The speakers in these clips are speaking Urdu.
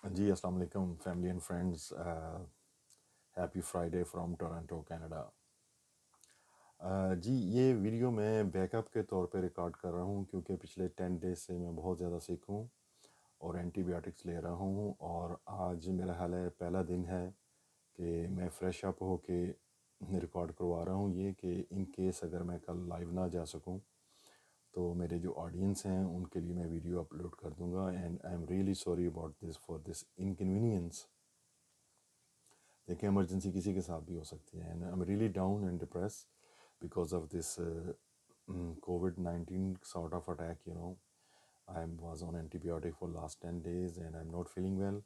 جی السلام علیکم family and friends. Happy Friday from Toronto Canada. جی یہ ویڈیو میں بیک اپ کے طور پہ ریکارڈ کر رہا ہوں کیونکہ پچھلے 10 ڈیز سے میں بہت زیادہ سیک ہوں اور اینٹی بایوٹکس لے رہا ہوں، اور آج میرا حال ہے پہلا دن ہے کہ میں فریش اپ ہو کے ریکارڈ کروا رہا ہوں، یہ کہ ان کیس اگر میں کل لائیو نہ جا سکوں تو میرے جو آڈینس ہیں ان کے لیے میں ویڈیو اپلوڈ کر دوں گا. And I am really sorry about this for this inconvenience. دیکھیں ایمرجنسی کسی کے ساتھ بھی ہو سکتی ہے، and I am really down and depress because of this COVID-19 sort of attack. I was on antibiotic for last 10 days and I'm not feeling well.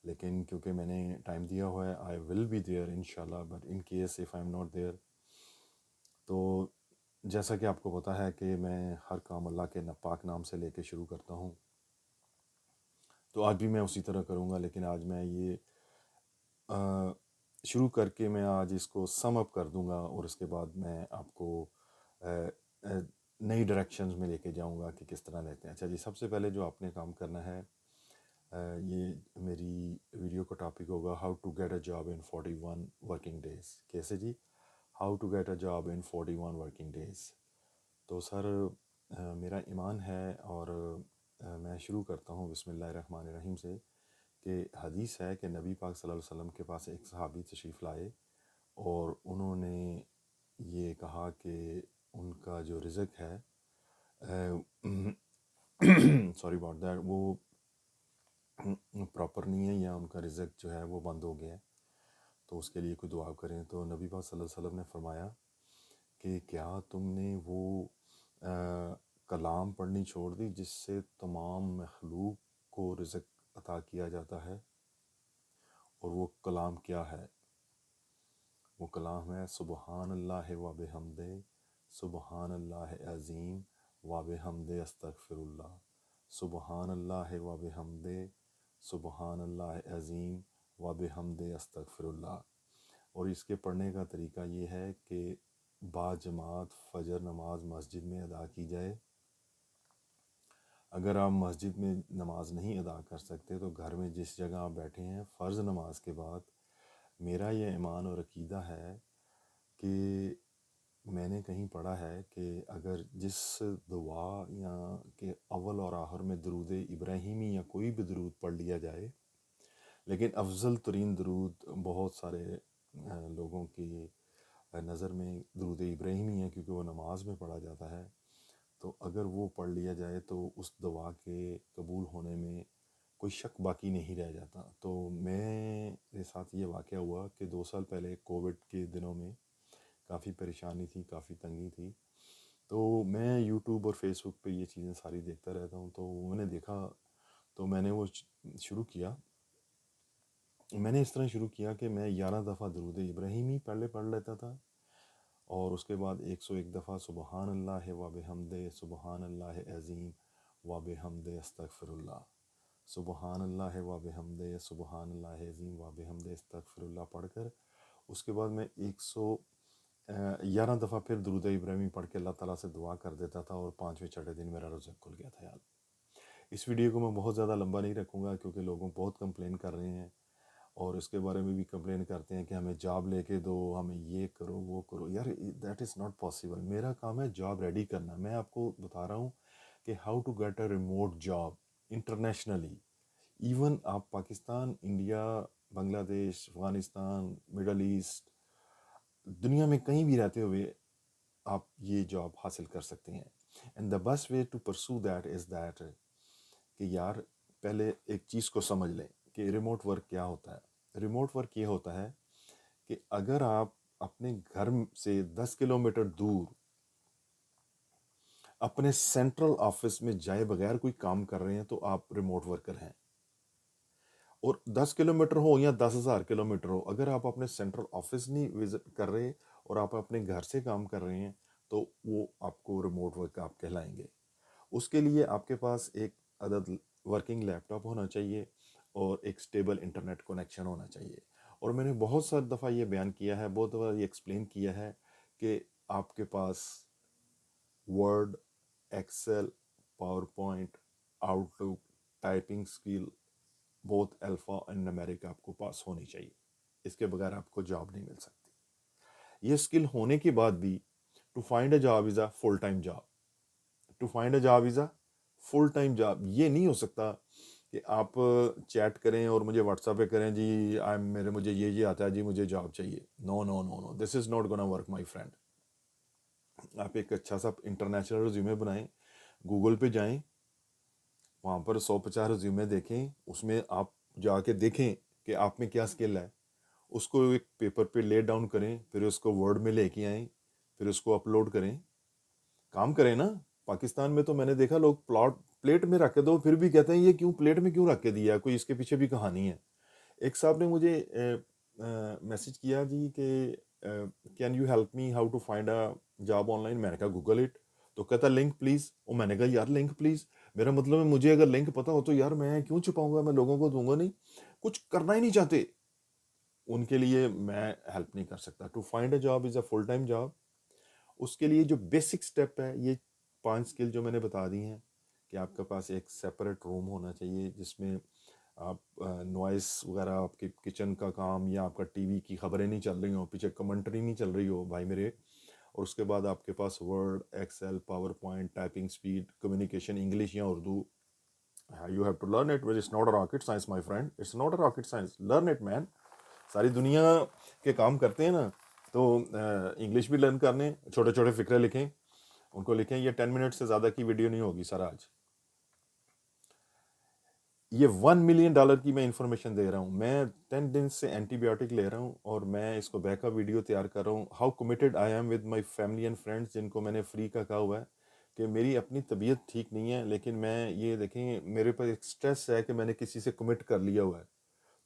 لیکن کیونکہ میں نے ٹائم دیا ہوا ہے I will be there انشاءاللہ, but in case if I'm not there تو جیسا کہ آپ کو پتہ ہے کہ میں ہر کام اللہ کے پاک نام سے لے کے شروع کرتا ہوں، تو آج بھی میں اسی طرح کروں گا. لیکن آج میں یہ شروع کر کے میں آج اس کو سم اپ کر دوں گا اور اس کے بعد میں آپ کو نئی ڈائریکشنز میں لے کے جاؤں گا کہ کس طرح لیتے ہیں. اچھا جی، سب سے پہلے جو آپ نے کام کرنا ہے، یہ میری ویڈیو کا ٹاپک ہوگا how to get a job in 41 working days. کیسے جی؟ How to get a job in 41 working days. تو سر میرا ایمان ہے اور میں شروع کرتا ہوں بسم اللہ الرحمن الرحیم سے کہ حدیث ہے کہ نبی پاک صلی اللہ علیہ وسلم کے پاس ایک صحابی تشریف لائے اور انہوں نے یہ کہا کہ ان کا جو رزق ہے سوری اباؤٹ دیٹ، وہ پراپر نہیں ہے یا ان کا رزق جو ہے وہ بند ہو گیا ہے، تو اس کے لیے کوئی دعا کریں. تو نبی پاک صلی اللہ علیہ وسلم نے فرمایا کہ کیا تم نے وہ کلام پڑھنی چھوڑ دی جس سے تمام مخلوق کو رزق عطا کیا جاتا ہے؟ اور وہ کلام کیا ہے؟ وہ کلام ہے سبحان اللہ و بحمدہ، سبحان اللہ عظیم و بحمدہ استغفر اللہ، سبحان اللہ و بحمدہ، سبحان اللہ عظیم و بحمدہ استغفر اللہ. اور اس کے پڑھنے کا طریقہ یہ ہے کہ با جماعت فجر نماز مسجد میں ادا کی جائے. اگر آپ مسجد میں نماز نہیں ادا کر سکتے تو گھر میں جس جگہ آپ بیٹھے ہیں فرض نماز کے بعد میرا یہ ایمان اور عقیدہ ہے کہ میں نے کہیں پڑھا ہے کہ اگر جس دعا یا کہ اول اور آخر میں درود ابراہیمی یا کوئی بھی درود پڑھ لیا جائے، لیکن افضل ترین درود بہت سارے لوگوں کی نظر میں درود ابراہیمی ہے کیونکہ وہ نماز میں پڑھا جاتا ہے، تو اگر وہ پڑھ لیا جائے تو اس دعا کے قبول ہونے میں کوئی شک باقی نہیں رہ جاتا. تو میرے ساتھ یہ واقعہ ہوا کہ 2 سال پہلے کووڈ کے دنوں میں کافی پریشانی تھی، کافی تنگی تھی، تو میں یوٹیوب اور فیس بک پہ یہ چیزیں ساری دیکھتا رہتا ہوں. تو میں نے دیکھا تو میں نے وہ شروع کیا. میں نے اس طرح شروع کیا کہ میں 11 دفعہ درود ابراہیمی پڑھ لیتا تھا، اور اس کے بعد 101 دفعہ سبحان اللہ و بحمدہ، سبحان اللہ عظیم و بحمدہ استغفر اللہ، سبحان اللہ و بحمدہ، سبحان اللہ عظیم و بحمدہ استغفر اللہ پڑھ کر اس کے بعد میں 111 دفعہ پھر درود ابراہیمی پڑھ کے اللہ تعالیٰ سے دعا کر دیتا تھا، اور 5ویں چھٹے دن میرا روزہ کھل گیا تھا. یار اس ویڈیو کو میں بہت زیادہ لمبا نہیں رکھوں گا کیونکہ لوگوں بہت کمپلین کر رہے ہیں اور اس کے بارے میں بھی کمپلین کرتے ہیں کہ ہمیں جاب لے کے دو، ہمیں یہ کرو وہ کرو. یار دیٹ از ناٹ پاسبل. میرا کام ہے جاب ریڈی کرنا. میں آپ کو بتا رہا ہوں کہ how to get a remote job internationally. Even آپ پاکستان، انڈیا، بنگلہ دیش، افغانستان، مڈل ایسٹ، دنیا میں کہیں بھی رہتے ہوئے آپ یہ جاب حاصل کر سکتے ہیں. And the best way to pursue that is that کہ یار پہلے ایک چیز کو سمجھ لیں کہ ریموٹ ورک کیا ہوتا ہے. ریموٹ ورک یہ ہوتا ہے کہ اگر آپ اپنے گھر سے 10 کلومیٹر دور اپنے سینٹرل آفس میں جائے بغیر کوئی کام کر رہے ہیں تو آپ ریموٹ ورکر ہیں. اور 10 کلومیٹر ہو یا 10,000 کلومیٹر ہو، اگر آپ اپنے سینٹرل آفس نہیں وزٹ کر رہے اور آپ اپنے گھر سے کام کر رہے ہیں تو وہ آپ کو ریموٹ ورک آپ کہلائیں گے. اس کے لیے آپ کے پاس ایک عدد ورکنگ لیپ ٹاپ ہونا چاہیے اور ایک سٹیبل انٹرنیٹ کنیکشن ہونا چاہیے. اور میں نے بہت ساری دفعہ یہ بیان کیا ہے، بہت دفعہ یہ ایکسپلین کیا ہے کہ آپ کے پاس Word, Excel, PowerPoint, Outlook, typing skill بہت الفا اینڈ نمیرک آپ کو پاس ہونی چاہیے، اس کے بغیر آپ کو جاب نہیں مل سکتی۔ یہ اسکل ہونے کے بعد بھی to find a job is a full time job, to find a job is a full time job. یہ نہیں ہو سکتا کہ آپ چیٹ کریں اور مجھے واٹس ایپ پہ کریں جی مجھے یہ آتا ہے جی مجھے جاب چاہیے۔ No no no no, this is not gonna work my friend. آپ ایک اچھا سا انٹرنیشنل ریزیومے بنائیں، گوگل پہ جائیں، وہاں پر 150 ریزیومے دیکھیں، اس میں آپ جا کے دیکھیں کہ آپ میں کیا اسکل ہے، اس کو ایک پیپر پہ لے ڈاؤن کریں، پھر اس کو ورڈ میں لے کے آئیں، پھر اس کو اپلوڈ کریں، کام کریں نا۔ پاکستان میں تو میں نے دیکھا لوگ پلیٹ میں رکھ کے دو، پھر بھی کہتے ہیں یہ کیوں پلیٹ میں کیوں رکھ کے دیا ہے، کوئی اس کے پیچھے بھی کہانی ہے۔ ایک صاحب نے مجھے میسج کیا جی کہ can you help me how to find a job online, میں نے کہا گوگل اٹ، تو کہتا لنک پلیز، اور میں نے کہا یار لنک پلیز، میرا مطلب ہے مجھے اگر لنک پتا ہو تو یار میں کیوں چھپاؤں گا، میں لوگوں کو دوں گا نہیں، کچھ کرنا ہی نہیں چاہتے، ان کے لیے میں ہیلپ نہیں کر سکتا۔ To find a job is a full time job, اس کے لیے جو بیسک سٹیپ ہے، یہ 5 سکل جو میں نے بتا دی ہیں، کہ آپ کے پاس ایک سیپریٹ روم ہونا چاہیے جس میں آپ نوائز وغیرہ، آپ کے کچن کا کام یا آپ کا ٹی وی کی خبریں نہیں چل رہی ہوں، پیچھے کمنٹری نہیں چل رہی ہو بھائی میرے، اور اس کے بعد آپ کے پاس Word, Excel, PowerPoint, typing speed, communication English یا Urdu, you have to learn it, it's not a rocket science my friend, it's not a rocket science, learn it man. ساری دنیا کے کام کرتے ہیں نا، تو انگلش بھی لرن کرنے، چھوٹے چھوٹے فقرے لکھیں، ان کو لکھیں، یہ 10 منٹ سے زیادہ کی ویڈیو نہیں ہوگی سر آج۔ یہ $1 ملین کی میں انفارمیشن دے رہا ہوں، میں 10 دن سے اینٹی بایوٹک لے رہا ہوں، اور میں اس کو بیک اپ ویڈیو تیار کر رہا ہوں، how committed I am with my family and friends, جن کو میں نے فری کا کہا ہوا ہے کہ میری اپنی طبیعت ٹھیک نہیں ہے، لیکن میں یہ دیکھیں میرے پاس ایک سٹریس ہے کہ میں نے کسی سے کمٹ کر لیا ہوا ہے،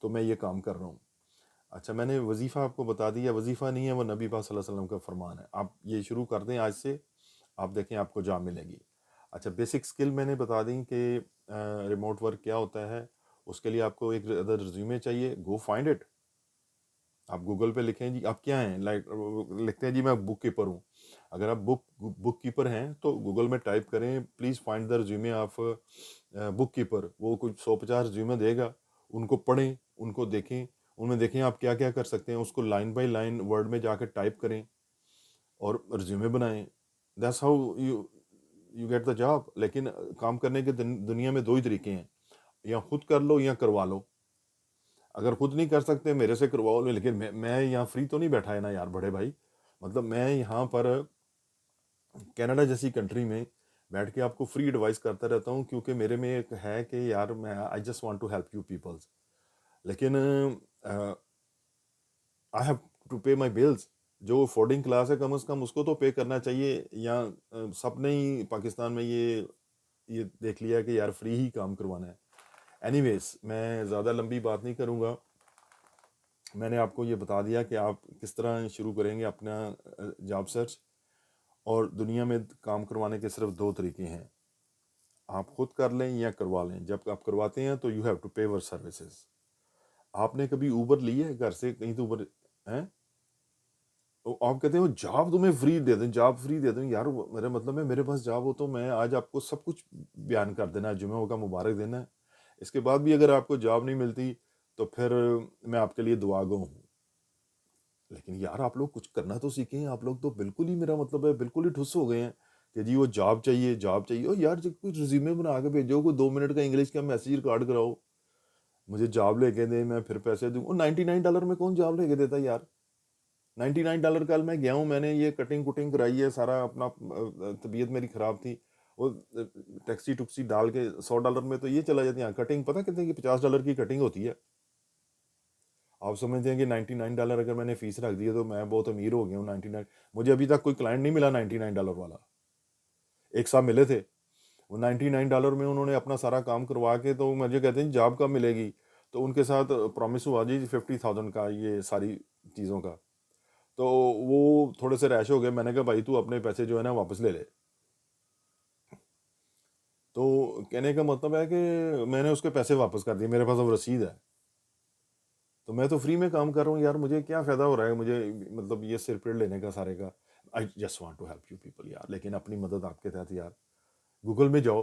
تو میں یہ کام کر رہا ہوں۔ اچھا، میں نے وظیفہ آپ کو بتا دیا، وظیفہ نہیں ہے، وہ نبی پاک صلی اللہ علیہ وسلم کا فرمان ہے، آپ یہ شروع کر دیں آج سے، آپ دیکھیں آپ کو جاب ملے گی۔ اچھا، بیسک سکل میں نے بتا دیں کہ ریموٹ ورک کیا ہوتا ہے، اس کے لیے آپ کو ایک ادر ریزیومے چاہیے، گو فائنڈ اٹ، آپ گوگل پہ لکھیں جی آپ کیا ہیں، لائک لکھتے ہیں جی میں بک کیپر ہوں، اگر آپ بک کیپر ہیں تو گوگل میں ٹائپ کریں please find the resume of book keeper, وہ کچھ 150 ریزیومے دے گا، ان کو پڑھیں، ان کو دیکھیں، ان میں دیکھیں آپ کیا کیا کر سکتے ہیں، اس کو لائن بائی لائن ورڈ میں جا کے ٹائپ کریں اور ریزیومے بنائیں، that's how you get the job. لیکن کام کرنے کے دنیا میں 2 ہی طریقے ہیں، یا خود کر لو یا کروا لو، اگر خود نہیں کر سکتے میرے سے کرواؤ لو، لیکن میں یہاں فری تو نہیں بیٹھا ہے نا یار بڑے بھائی، مطلب میں یہاں پر کینیڈا جیسی کنٹری میں بیٹھ کے آپ کو فری ایڈوائز کرتا رہتا ہوں، کیونکہ میرے میں ایک ہے کہ یار میں I just want to help you peoples, لیکن I have to pay my bills, جو افورڈنگ کلاس ہے کم از کم اس کو تو پے کرنا چاہیے، یا سب نے ہی پاکستان میں یہ دیکھ لیا کہ یار فری ہی کام کروانا ہے۔ اینی ویز میں زیادہ لمبی بات نہیں کروں گا، میں نے آپ کو یہ بتا دیا کہ آپ کس طرح شروع کریں گے اپنا جاب سرچ، اور دنیا میں کام کروانے کے صرف 2 طریقے ہیں، آپ خود کر لیں یا کروا لیں، جب آپ کرواتے ہیں تو you have to pay for services. آپ نے کبھی اوبر لی ہے گھر سے کہیں تو اوبر ہیں، آپ کہتے ہیں وہ جاب تمہیں فری دے دیں، جاب فری دے دیں، یار میرا مطلب ہے میرے پاس جاب ہو تو میں آج آپ کو سب کچھ بیان کر دینا ہے، جمعہ کا مبارک دینا ہے، اس کے بعد بھی اگر آپ کو جاب نہیں ملتی تو پھر میں آپ کے لیے دعا گو ہوں، لیکن یار آپ لوگ کچھ کرنا تو سیکھیں، آپ لوگ تو بالکل ہی میرا مطلب ہے بالکل ہی ٹھس ہو گئے ہیں کہ جی وہ جاب چاہیے جاب چاہیے، اور یار جب کچھ ریزیومے بنا کے بھیجو، کوئی 2 منٹ کا انگلش کا میسیج ریکارڈ کراؤ، مجھے جاب لے کے دیں، میں پھر پیسے دوں، اور $99 میں کون جاب لے کے دیتا یار، $99 کل میں گیا ہوں، میں نے یہ کٹنگ کٹنگ کرائی ہے سارا اپنا، طبیعت میری خراب تھی، وہ ٹیکسی ٹکسی ڈال کے $100 میں تو یہ چلا جاتی ہے، کٹنگ پتہ کتنے کی، $50 کی کٹنگ ہوتی ہے، آپ سمجھتے ہیں کہ $99 اگر میں نے فیس رکھ دی ہے تو میں بہت امیر ہو گیا ہوں۔ 99، مجھے ابھی تک کوئی کلائنٹ نہیں ملا $99 والا، ایک صاحب ملے تھے، وہ $99 میں انہوں نے اپنا سارا کام کروا کے، تو مجھے کہتے ہیں جاب کب ملے گی، تو ان کے ساتھ پرومس ہوا جی 50,000 کا یہ ساری چیزوں کا، تو وہ تھوڑے سے ریش ہو گئے، میں نے کہا بھائی تو اپنے پیسے جو ہے نا واپس لے لے، تو کہنے کا مطلب ہے کہ میں نے اس کے پیسے واپس کر دیے، میرے پاس اب رسید ہے، تو میں تو فری میں کام کر رہا ہوں یار، مجھے کیا فائدہ ہو رہا ہے مجھے، مطلب یہ سر پیڑ لینے کا سارے کا، I just want to help you people یار، لیکن اپنی مدد آپ کے تحت یار، گوگل میں جاؤ،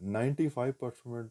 95%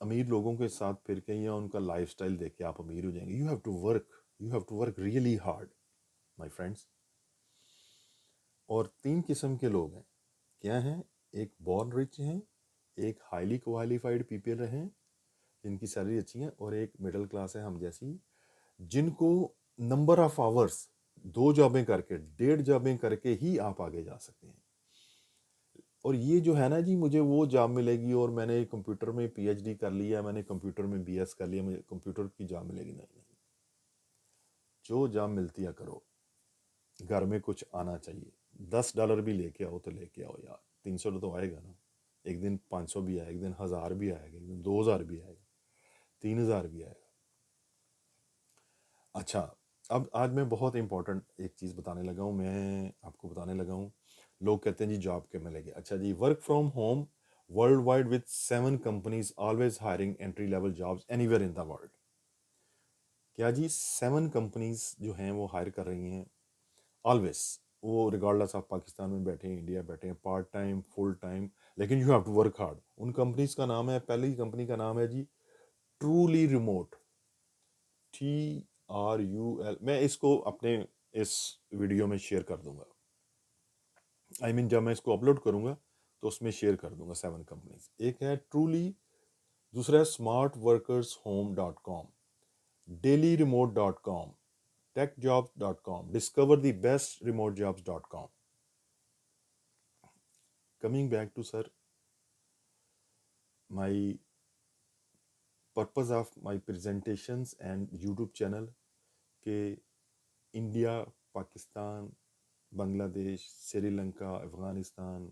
امیر لوگوں کے ساتھ پھر کے یا ان کا لائف سٹائل دیکھ کے آپ امیر ہو جائیں گے. You have to work really hard my friends. اور 3 قسم کے لوگ ہیں. کیا ہیں؟ ایک بورن رچ ہیں، ایک ہائیلی کوالیفائڈ پیپل ہیں جن کی سیلری اچھی ہیں، اور ایک مڈل کلاس ہے ہم جیسی جن کو نمبر آف آورس 2 جابیں کر کے 1.5 جابیں کر کے ہی آپ آگے جا سکتے ہیں. اور یہ جو ہے نا جی مجھے وہ جاب ملے گی اور میں نے کمپیوٹر میں پی ایچ ڈی کر لیا، میں نے کمپیوٹر میں بی ایس کر لیا، مجھے کمپیوٹر کی جاب ملے گی. نہیں، جو جاب ملتی ہے کرو. گھر میں کچھ آنا چاہیے. $10 بھی لے کے آؤ تو لے کے آؤ یار. 300 تو آئے گا نا. ایک دن 500 بھی آئے گا، ایک دن 1000 بھی آئے گا، ایک دن 2000 بھی آئے گا، 3000 بھی آئے گا. اچھا، اب آج میں بہت امپورٹنٹ ایک چیز بتانے لگا ہوں. میں آپ کو بتانے لگا ہوں لوگ کہتے ہیں جی جاب کے ملے گی. اچھا جی، work from home worldwide with 7 companies always hiring entry level jobs anywhere in the world. کیا جی 7 companies جو ہیں وہ ہائر کر رہی ہیں آلویز، وہ ریگارڈلس آپ پاکستان میں بیٹھے ہیں، انڈیا بیٹھے ہیں، پارٹ ٹائم فل ٹائم، لیکن you have to work hard. ان کمپنیز کا نام ہے، پہلی کمپنی کا نام ہے جی ٹرولی ریموٹ. TRUL. میں اس کو اپنے اس ویڈیو میں شیئر کر دوں گا. جب میں اس کو اپلوڈ کروں گا تو اس میں شیئر کر دوں گا 7 کمپنیز. ایک ہے ٹرولی، دوسرا ہے smartworkershome.com، dailyremote.com، techjobs.com، discoverthebestremote.jobs.com. Coming back to sir, my purpose of my presentations and YouTube channel کہ India, Pakistan, Bangladesh, Sri Lanka, Afghanistan,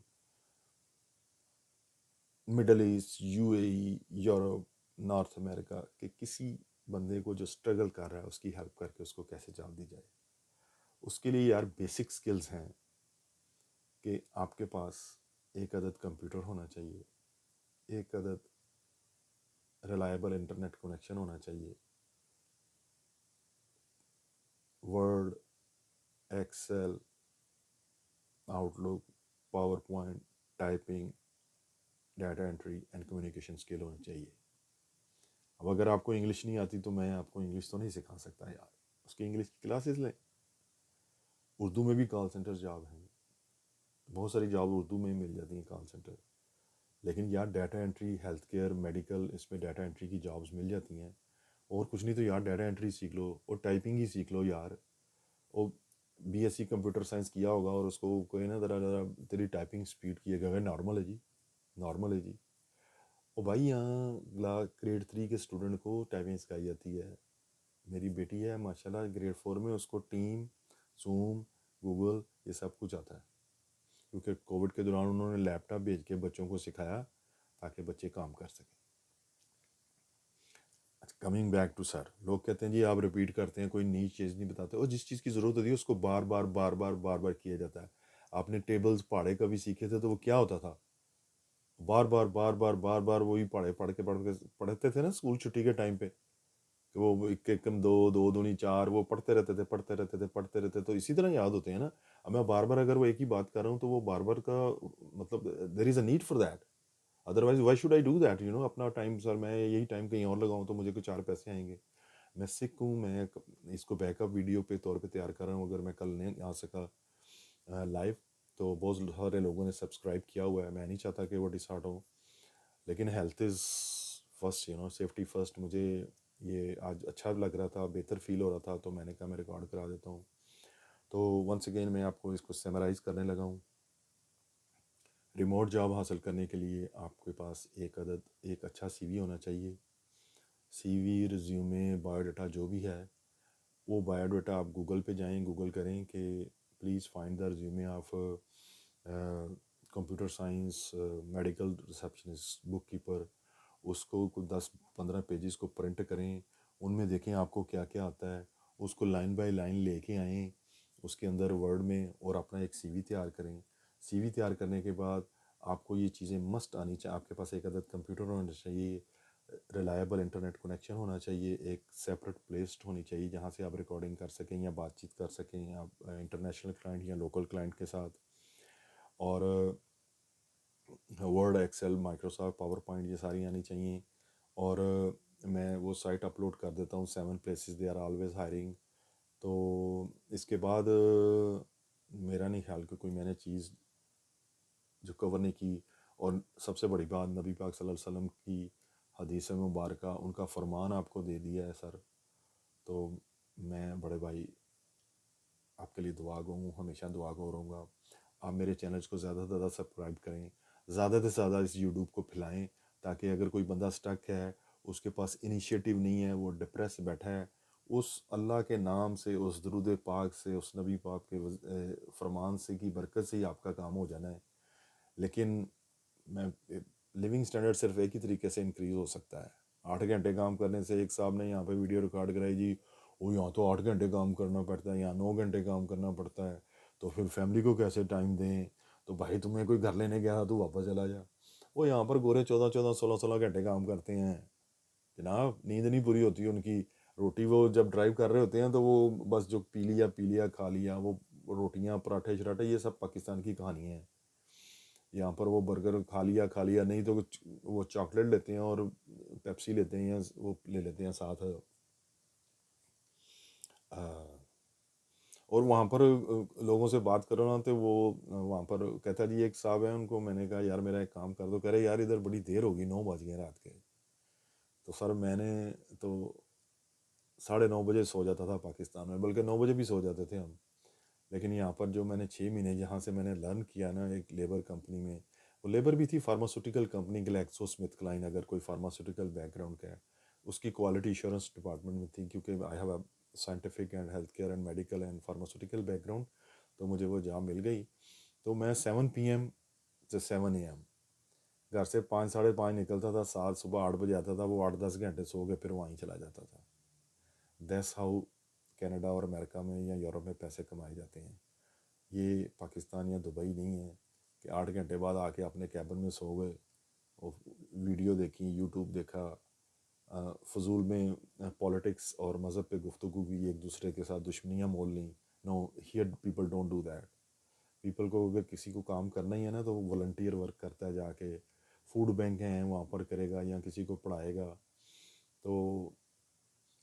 Middle East, UAE، Europe, North America کے کسی بندے کو جو اسٹرگل کر رہا ہے اس کی ہیلپ کر کے اس کو کیسے جاب دی جائے. اس کے لیے یار بیسک سکلز ہیں کہ آپ کے پاس ایک عدد کمپیوٹر ہونا چاہیے، ایک عدد ریلائبل انٹرنیٹ کنیکشن ہونا چاہیے، Word, Excel, Outlook, PowerPoint, typing, data entry and communication skill ہونی چاہیے. اب اگر آپ کو انگلش نہیں آتی تو میں آپ کو انگلش تو نہیں سکھا سکتا یار. اس کی انگلش کی کلاسز لیں. اردو میں بھی کال سینٹر جاب ہیں، بہت ساری جاب اردو میں ہی مل جاتی ہیں کال سینٹر. لیکن یار data entry, health care, medical, اس میں ڈیٹا انٹری کی جابز مل جاتی ہیں. اور کچھ نہیں تو یار ڈیٹا انٹری سیکھ لو اور ٹائپنگ ہی سیکھ لو یار. اور BSc کمپیوٹر سائنس کیا ہوگا اور اس کو کوئی نا ذرا تیری ٹائپنگ سپیڈ کی ہے، نارمل ہے جی، نارمل ہے جی. اور بھائی یہاں گریڈ 3 کے اسٹوڈنٹ کو ٹائپنگ سکھائی جاتی ہے. میری بیٹی ہے ماشاءاللہ گریڈ 4 میں، اس کو ٹیم، زوم، گوگل، یہ سب کچھ آتا ہے، کیونکہ کووڈ کے دوران انہوں نے لیپ ٹاپ بھیج کے بچوں کو سکھایا تاکہ بچے کام کر سکیں. کمنگ بیک ٹو سر، لوگ کہتے ہیں جی آپ ریپیٹ کرتے ہیں، کوئی نئی چیز نہیں بتاتے، اور جس چیز کی ضرورت ہوتی ہے اس کو بار بار بار بار بار بار کیا جاتا ہے. آپ نے ٹیبلز پہاڑے کبھی سیکھے تھے تو وہ کیا ہوتا تھا؟ بار بار بار بار بار بار وہی پڑھتے تھے نا اسکول چھٹی کے ٹائم پہ، کہ وہ ایک ایکم دو، دو دونی چار، وہ پڑھتے رہتے. تو اسی طرح یاد ہوتے ہیں نا. اب میں بار بار اگر وہ ایک ہی بات کر رہا ہوں تو وہ بار بار کا مطلب there is a need for that. Otherwise why should I do that? اپنا ٹائم سر میں یہی ٹائم کہیں اور لگاؤں تو مجھے کوئی 4 پیسے آئیں گے. میں سکھ ہوں، میں اس کو بیک اپ ویڈیو پہ طور پہ تیار کر رہا ہوں. اگر میں کل نہیں آ سکا لائیو تو بہت سارے لوگوں نے سبسکرائب کیا ہوا ہے. میں نہیں چاہتا کہ وہ ڈسہارٹ ہو، لیکن health is first, safety first. مجھے یہ آج اچھا لگ رہا تھا، بہتر فیل ہو رہا تھا، تو میں نے کہا میں ریکارڈ کرا دیتا ہوں. تو ونس اگین میں آپ کو اس کو سیمرائز کرنے لگا ہوں. ریموٹ جاب حاصل کرنے کے لیے آپ کے پاس ایک اچھا CV ہونا چاہیے. CV، ریزیومے، بایو ڈاٹا جو بھی ہے وہ بایو ڈاٹا آپ گوگل پہ جائیں، گوگل کریں کہ please find the resume of computer science medical receptionist bookkeeper. اس کو 10-15 پیجز کو پرنٹ کریں، ان میں دیکھیں آپ کو کیا کیا آتا ہے، اس کو لائن بائی لائن لے کے آئیں اس کے اندر ورڈ میں، اور اپنا ایک CV تیار کریں. CV تیار کرنے کے بعد آپ کو یہ چیزیں مسٹ آنی چاہیے. آپ کے پاس ایک عدد کمپیوٹر ہونا چاہیے، ریلائبل انٹرنیٹ کنیکشن ہونا چاہیے، ایک سیپریٹ پلیسٹ ہونی چاہیے جہاں سے آپ ریکارڈنگ کر سکیں یا بات چیت کر سکیں آپ انٹرنیشنل کلائنٹ یا لوکل کلائنٹ کے ساتھ. اور Word, Excel, Microsoft, PowerPoint یہ ساری آنی چاہیے. اور میں وہ سائٹ اپلوڈ کر دیتا ہوں 7 places they are always hiring. تو اس کے بعد میرا نہیں خیال کہ کوئی میں نے چیز جو کور نہیں کی. اور سب سے بڑی بات، نبی پاک صلی اللہ علیہ وسلم کی حدیث مبارکہ، ان کا فرمان آپ کو دے دیا ہے سر. تو میں بڑے بھائی آپ کے لیے دعا گو ہوں، ہمیشہ دعا گو رہوں گا. آپ میرے چینلز کو زیادہ سے زیادہ سبسکرائب کریں، زیادہ سے زیادہ اس یوٹیوب کو پھیلائیں، تاکہ اگر کوئی بندہ سٹک ہے، اس کے پاس انیشیٹو نہیں ہے، وہ ڈپریس بیٹھا ہے، اس اللہ کے نام سے، اس درود پاک سے، اس نبی پاک کے فرمان سے کی برکت سے ہی آپ کا کام ہو جانا ہے. لیکن میں لیونگ سٹینڈرڈ صرف ایک ہی طریقے سے انکریز ہو سکتا ہے. 8 گھنٹے کام کرنے سے، ایک صاحب نے یہاں پہ ویڈیو ریکارڈ کرائی جی، وہ یہاں تو 8 گھنٹے کام کرنا پڑتا ہے، یہاں 9 گھنٹے کام کرنا پڑتا ہے، تو پھر فیملی کو کیسے ٹائم دیں؟ تو بھائی تمہیں کوئی گھر لینے گیا تھا تو واپس چلا جا. وہ یہاں پر گورے 14 14 16 16 گھنٹے کام کرتے ہیں جناب، نیند نہیں پوری ہوتی ان کی. روٹی وہ جب ڈرائیو کر رہے ہوتے ہیں تو وہ بس جو پی لیا کھا لیا، وہ روٹیاں پراٹھے شراٹھے یہ سب پاکستان کی کہانی ہیں. یہاں پر وہ برگر کھا لیا نہیں تو وہ چاکلیٹ لیتے ہیں اور پیپسی لیتے ہیں، وہ لے لیتے ہیں ساتھ. اور وہاں پر لوگوں سے بات کرو نا تو وہ وہاں پر کہتا جی، ایک صاحب ہیں، ان کو میں نے کہا یار میرا ایک کام کر دو. کہہ رہے یار ادھر بڑی دیر ہوگی، 9 بج گئے رات کے. تو سر میں نے تو 9:30 بجے سو جاتا تھا پاکستان میں، بلکہ 9 بجے بھی سو جاتے تھے ہم. لیکن یہاں پر جو میں نے 6 مہینے جہاں سے میں نے لرن کیا نا ایک لیبر کمپنی میں، وہ لیبر بھی تھی pharmaceutical company Glaxo Smith Klein, اگر کوئی فارماسوٹیکل بیک گراؤنڈ کا ہے، اس کی کوالٹی ایشورنس ڈپارٹمنٹ میں تھی. کیونکہ I have a scientific and health care and medical and pharmaceutical back ground, تو مجھے وہ جاب مل گئی. تو میں 7 PM سے 7 AM گھر سے 5 ساڑھے 5 نکلتا تھا، 7 صبح 8 بجے آتا تھا. وہ 8 10 گھنٹے سو کے پھر وہیں چلا جاتا تھا. دیٹس ہاؤ کینیڈا اور امریکہ میں یا یورپ میں پیسے کمائے جاتے ہیں. یہ پاکستان یا دبئی نہیں ہے کہ 8 گھنٹے بعد آ کے اپنے کیبن میں سو گئے اور ویڈیو دیکھی، یوٹیوب دیکھا، فضول میں پولیٹکس اور مذہب پہ گفتگو کی، ایک دوسرے کے ساتھ دشمنیاں مول لیں. No, here people don't do that. People کو اگر کسی کو کام کرنا ہی ہے نا تو وہ والنٹیئر ورک کرتا ہے، جا کے فوڈ بینک ہیں وہاں پر کرے گا یا کسی کو پڑھائے گا. تو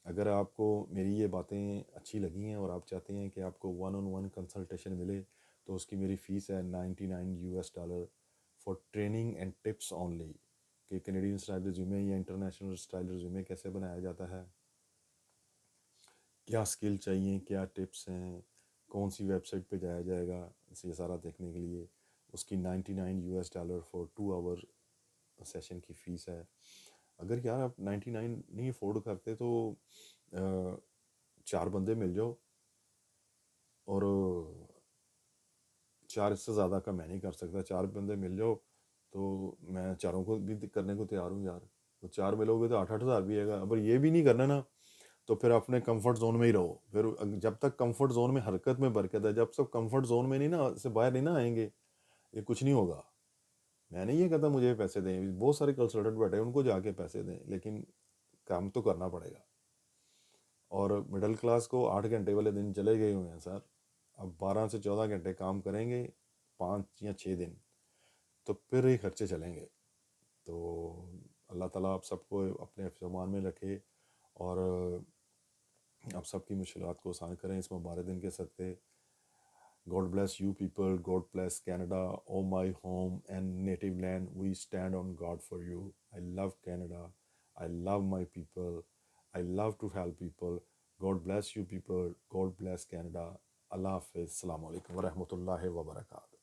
اگر آپ کو میری یہ باتیں اچھی لگی ہیں اور آپ چاہتے ہیں کہ آپ کو 1 on 1 کنسلٹیشن ملے، تو اس کی میری فیس ہے $99 for training and tips only, کہ کینیڈین اسٹائل ریزیومے یا انٹرنیشنل اسٹائل ریزیومے کیسے بنایا جاتا ہے، کیا اسکل چاہیے، کیا ٹپس ہیں، کون سی ویب سائٹ پہ جایا جائے گا، یہ سارا دیکھنے کے لیے اس کی $99 فار 2 hour سیشن کی فیس ہے. اگر یار آپ 99 نہیں افورڈ کرتے تو 4 بندے مل جاؤ، اور 4 اس سے زیادہ کا میں نہیں کر سکتا. 4 بندے مل جاؤ تو میں چاروں کو بھی کرنے کو تیار ہوں یار. تو 4 ملو گے تو 8,000 بھی ہے گا. اگر یہ بھی نہیں کرنا نا تو پھر اپنے کمفرٹ زون میں ہی رہو. پھر جب تک کمفرٹ زون میں حرکت میں برکت ہے، جب تک کمفرٹ زون میں نہیں نا سے باہر نہیں نا آئیں گے، یہ کچھ نہیں ہوگا. میں نہیں یہ کہتا مجھے پیسے دیں، بہت سارے کنسلٹنٹ بیٹھے ہیں، ان کو جا کے پیسے دیں، لیکن کام تو کرنا پڑے گا. اور مڈل کلاس کو 8 گھنٹے والے دن چلے گئے ہوئے ہیں سر. اب 12 سے 14 گھنٹے کام کریں گے 5 یا 6 دن، تو پھر ہی خرچے چلیں گے. تو اللہ تعالیٰ آپ سب کو اپنے حفظ و امان میں رکھے اور آپ سب کی مشکلات کو آسان کریں اس مبارک دن کے صدقے. God bless you people. God bless Canada. Oh, my home and native land. We stand on God for you. I love Canada. I love my people. I love to help people. God bless you people. God bless Canada. Allah Hafiz. Assalamu alaikum wa rahmatullahi wa barakatuh.